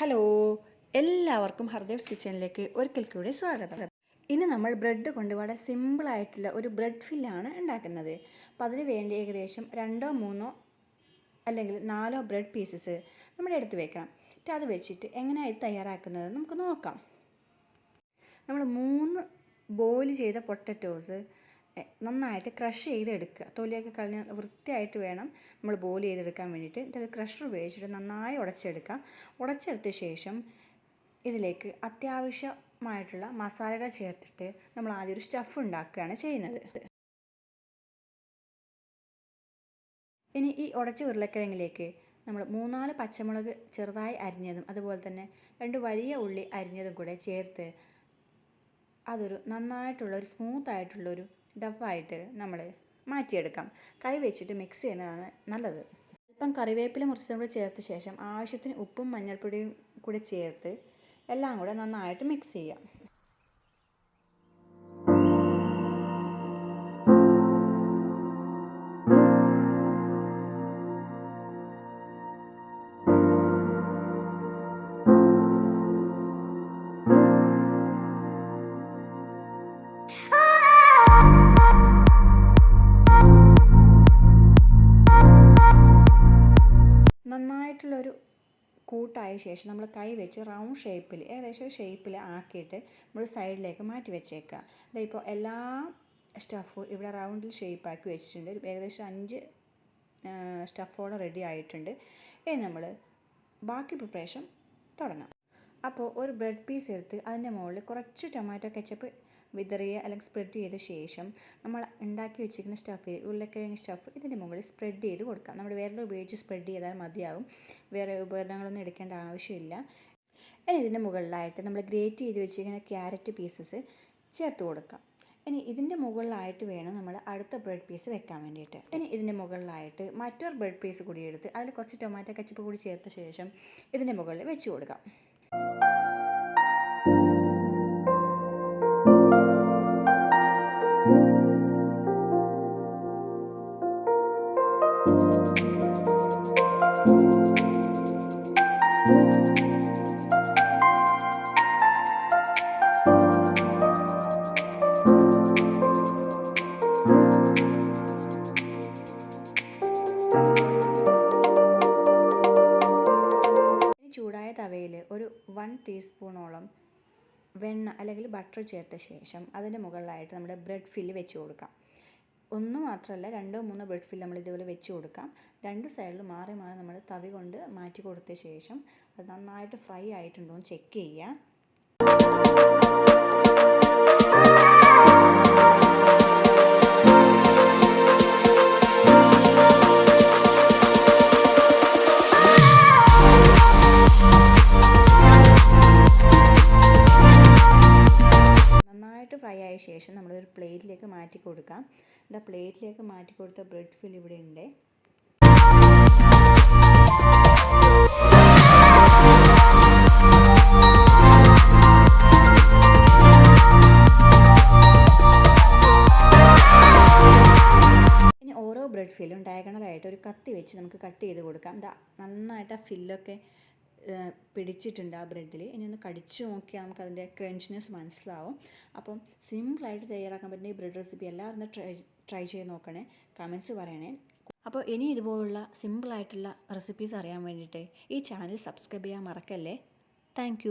Hello, എല്ലാവർക്കും ഹർദേവ്സ് കിച്ചണിലേക്ക് ഒരിക്കൽ കൂടി സ്വാഗതം. ഇന്ന് നമ്മൾ ബ്രെഡ് കൊണ്ട് വളരെ സിമ്പിളായിട്ടുള്ള ഒരു ബ്രെഡ് ഫില്ലാണ് ഉണ്ടാക്കുന്നത്. അപ്പോൾ അതിന് വേണ്ടി ഏകദേശം 2-3 അല്ലെങ്കിൽ 4 ബ്രെഡ് പീസസ് നമ്മൾ എടുത്ത് വെക്കണം. എന്നിട്ട് അത് വെച്ചിട്ട് എങ്ങനെയാണ് ഇത് തയ്യാറാക്കുന്നത് നമുക്ക് നോക്കാം. നമ്മൾ 3 ബോയിൽ ചെയ്ത പൊട്ടറ്റോസ് നന്നായിട്ട് ക്രഷ് ചെയ്തെടുക്കുക. തൊലിയൊക്കെ കളഞ്ഞ് വൃത്തിയായിട്ട് വേണം നമ്മൾ ബോയിൽ ചെയ്തെടുക്കാൻ വേണ്ടിയിട്ട്. എന്നിട്ട് അത് ക്രഷർ ഉപയോഗിച്ചിട്ട് നന്നായി ഉടച്ചെടുക്കുക. ഉടച്ചെടുത്ത ശേഷം ഇതിലേക്ക് അത്യാവശ്യമായിട്ടുള്ള മസാലകൾ ചേർത്തിട്ട് നമ്മൾ ആദ്യം ഒരു സ്റ്റഫ് ഉണ്ടാക്കുകയാണ് ചെയ്യുന്നത്. ഇനി ഈ ഉടച്ച ഉരുളക്കിഴങ്ങിലേക്ക് നമ്മൾ 3-4 പച്ചമുളക് ചെറുതായി അരിഞ്ഞതും അതുപോലെ തന്നെ 2 വലിയ ഉള്ളി അരിഞ്ഞതും കൂടെ ചേർത്ത് അതൊരു നന്നായിട്ടുള്ളൊരു സ്മൂത്തായിട്ടുള്ളൊരു ഡഫായിട്ട് നമ്മൾ മാറ്റിയെടുക്കാം. കൈ വെച്ചിട്ട് മിക്സ് ചെയ്യുന്നതാണ് നല്ലത്. അല്പം കറിവേപ്പില മുറിച്ചതും കൂടെ ചേർത്ത ശേഷം ആവശ്യത്തിന് ഉപ്പും മഞ്ഞൾപ്പൊടിയും കൂടെ ചേർത്ത് എല്ലാം കൂടെ നന്നായിട്ട് മിക്സ് ചെയ്യാം. നന്നായിട്ടുള്ളൊരു കൂട്ടായ ശേഷം നമ്മൾ കൈ വെച്ച് റൗണ്ട് ഷേപ്പിൽ ഏകദേശം ഷേപ്പിൽ ആക്കിയിട്ട് നമ്മൾ സൈഡിലേക്ക് മാറ്റി വെച്ചേക്കുക. ഇപ്പോൾ എല്ലാ സ്റ്റഫും ഇവിടെ റൗണ്ടിൽ ഷേപ്പാക്കി വെച്ചിട്ടുണ്ട്. ഏകദേശം 5 സ്റ്റഫോടെ റെഡി ആയിട്ടുണ്ട്. ഇനി നമ്മൾ ബാക്കി പ്രിപ്പറേഷൻ തുടങ്ങാം. അപ്പോൾ ഒരു ബ്രെഡ് പീസ് എടുത്ത് അതിൻ്റെ മുകളിൽ കുറച്ച് ടൊമാറ്റോ കെച്ചപ്പ് വിതറിയ അല്ലെങ്കിൽ സ്പ്രെഡ് ചെയ്ത ശേഷം നമ്മൾ ഉണ്ടാക്കി വെച്ചിരിക്കുന്ന സ്റ്റഫ് ഉരുളക്കിഴങ്ങ് സ്റ്റഫ് ഇതിൻ്റെ മുകളിൽ സ്പ്രെഡ് ചെയ്ത് കൊടുക്കാം. നമ്മൾ വിരൽ ഉപയോഗിച്ച് സ്പ്രെഡ് ചെയ്താൽ മതിയാകും. വേറെ ഉപകരണങ്ങളൊന്നും എടുക്കേണ്ട ആവശ്യമില്ല. ഇനി ഇതിൻ്റെ മുകളിലായിട്ട് നമ്മൾ ഗ്രേറ്റ് ചെയ്ത് വെച്ചിരിക്കുന്ന ക്യാരറ്റ് പീസസ് ചേർത്ത് കൊടുക്കാം. ഇനി ഇതിൻ്റെ മുകളിലായിട്ട് വേണം നമ്മൾ അടുത്ത ബ്രെഡ് പീസ് വെക്കാൻ വേണ്ടിയിട്ട്. ഇനി ഇതിൻ്റെ മുകളിലായിട്ട് മറ്റൊരു ബ്രെഡ് പീസ് കൂടി എടുത്ത് അതിൽ കുറച്ച് ടൊമാറ്റോ കെച്ചപ്പ് കൂടി ചേർത്ത ശേഷം ഇതിൻ്റെ മുകളിൽ വെച്ച് കൊടുക്കാം. ചൂടായ തവയിൽ ഒരു 1 ടീസ്പൂണോളം വെണ്ണ അല്ലെങ്കിൽ ബട്ടർ ചേർത്ത ശേഷം അതിൻ്റെ മുകളിലായിട്ട് നമ്മുടെ ബ്രെഡ് ഫില്ല് വെച്ച് കൊടുക്കാം. ഒന്ന് മാത്രമല്ല 2-3 ബ്രെഡ് ഫില്ല് നമ്മൾ ഇതുപോലെ വെച്ച് കൊടുക്കാം. 2 സൈഡിലും മാറി മാറി നമ്മൾ തവി കൊണ്ട് മാറ്റി കൊടുത്ത ശേഷം അത് നന്നായിട്ട് ഫ്രൈ ആയിട്ടുണ്ടോ എന്ന് ചെക്ക് ചെയ്യുക. ഫ്രൈ ആയ ശേഷം നമ്മളൊരു പ്ലേറ്റിലേക്ക് മാറ്റി കൊടുക്കാം. പ്ലേറ്റിലേക്ക് മാറ്റി കൊടുത്ത ബ്രെഡ് ഫിൽ ഇവിടെ ഉണ്ട്. ഇനി ഓരോ ബ്രെഡ് ഫില്ലും ഡയഗണലായിട്ട് ഒരു കത്തി വെച്ച് നമുക്ക് കട്ട് ചെയ്ത് കൊടുക്കാം. നന്നായിട്ട് ആ ഫില്ലൊക്കെ പിടിച്ചിട്ടുണ്ട് ആ ബ്രെഡിൽ. ഇനി ഒന്ന് കടിച്ച് നോക്കിയാൽ നമുക്ക് അതിൻ്റെ ക്രഞ്ചിനെസ് മനസ്സിലാവും. അപ്പം സിമ്പിളായിട്ട് തയ്യാറാക്കാൻ പറ്റുന്ന ഈ ബ്രെഡ് റെസിപ്പി എല്ലാവരും ട്രൈ ചെയ്ത് നോക്കണേ, കമൻറ്റ്സ് പറയണേ. അപ്പോൾ ഇനി ഇതുപോലുള്ള സിമ്പിളായിട്ടുള്ള റെസിപ്പീസ് അറിയാൻ വേണ്ടിയിട്ട് ഈ ചാനൽ സബ്സ്ക്രൈബ് ചെയ്യാൻ മറക്കല്ലേ. താങ്ക്